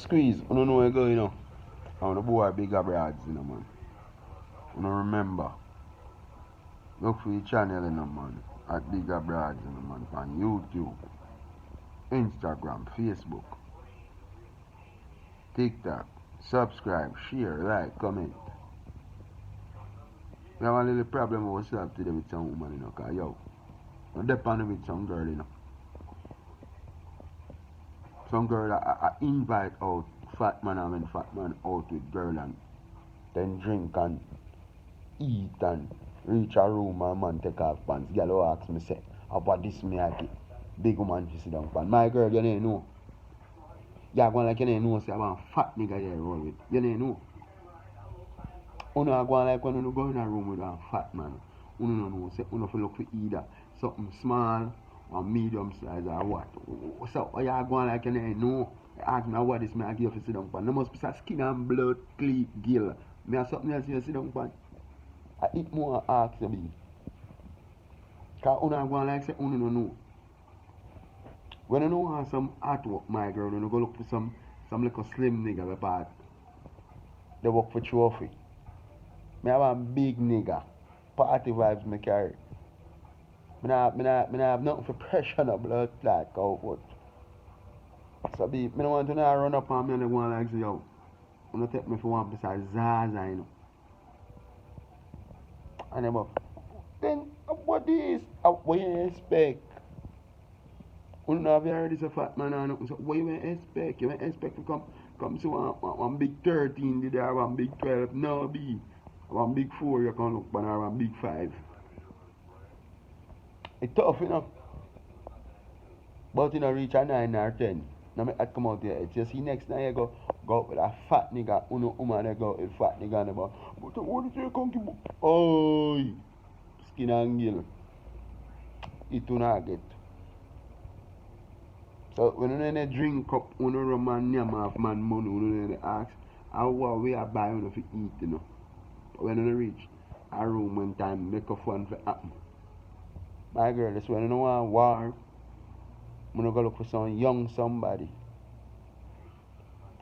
Squeeze, I don't know where you go, you know. I want to boy big abroads, you know, man. I don't remember. Look for your channel, you know, man. At Big Abroads, you know, man. On YouTube, Instagram, Facebook, TikTok. Subscribe, share, like, comment. We have a little problem ourselves today with some woman, you know, because, yo, I depend with some girl, you know. Some girl I invite out Fatman and when Fatman out with girl and then drink and eat and reach a room and man take off pants. Girl who ask me say, about this me I get. Big woman to sit down pan. My girl, you don't know. You go like you don't know say about fat nigga you roll with. You don't know. You know go like when you go in a room with a fat man. You don't know say you feel look for either something small or medium size or what. So you go like you don't know. Ask me what this me I give you to sit down pan. There must be some skin and blood, cleat, gill. Me have something else you sit down pan. I eat more ask you be. Cause you go like say you don't know. When you don't want some artwork, my girl, you go look for some little slim nigga we part. They work for trophy. Me have a big nigga. Party vibes me carry. Me have nothing for pressure no blood clot out. So be me don't want to know run up on me and they go like say yo. You don't take me for one piece of Zaza, you know. And them up. Then what is what you expect? You know have you heard this a fat man or nothing. So what you expect? You expect to come to one big 13 did there, one big 12, no be. One big 4 you can look for or one big 5. It's tough, you know. But you know reach a 9 or 10. Now me I come out here. It's you see next night you go out with a fat nigga, woman they go out with fat nigga and about. But what did you come to? Oh, skin and gill. It do not get. So when you drink up, you rum and name off man money, you ask how we are buying for eat, you know. When you reach a room one time, make a fun for happen. My girl, that's when you want war. I'm gonna go look for some young somebody.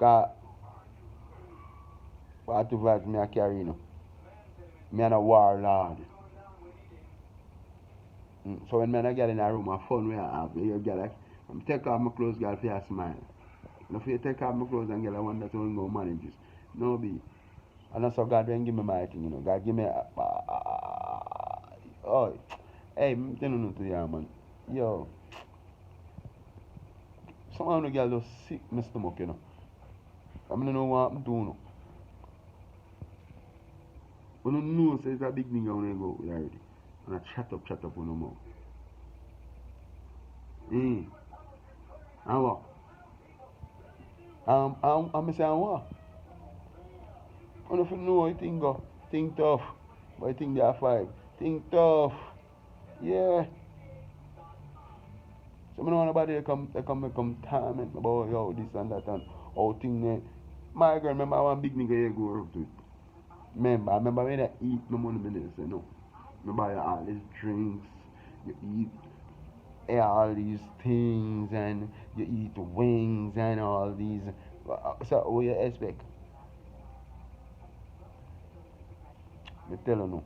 Cause what vibes me I carry, you know. Me and a warlord. So when I get in a room, a fun way I have, you get like, I'm take off my clothes, girl, for your smile. And if you take off my clothes and get I want that one go manage this. No be. And also God don't give me my thing, you know. God give me oh hey, I'm telling you to you, man. Yo, some of the girl just sick my stomach, you know. I don't know what I'm doing. When you know say it's a big nigga when you go with already. And I chat up on no more. And what? I'm saying what? I don't know how you think go. Think tough. But I think they are 5. Think tough. Yeah. So I don't want nobody to come torment me about yo this and that and how thing there. My girl remember one big nigga here go up to it. I remember when I eat my money I say no. I buy all these drinks, you eat all these things and you eat wings and all these so what you expect? I tell you no.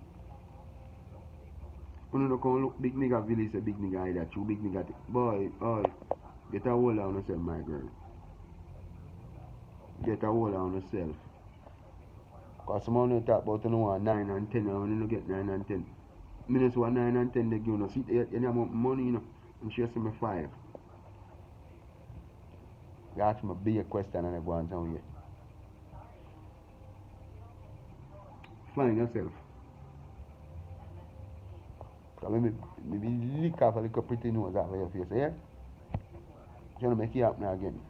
When you come look big nigga village say big nigga either true big nigga boy, get a hold on yourself my girl. Get a hold on yourself. Because some of you talk about you know 9 and 10 and when you get 9 and 10. Minutes 9 and 10 they give you no see any amount of money you know. And she say me 5. You ask me a big question and I go on down here. Find yourself. So maybe lick off a little pretty nose off of your face, yeah? Trying to make it happen again.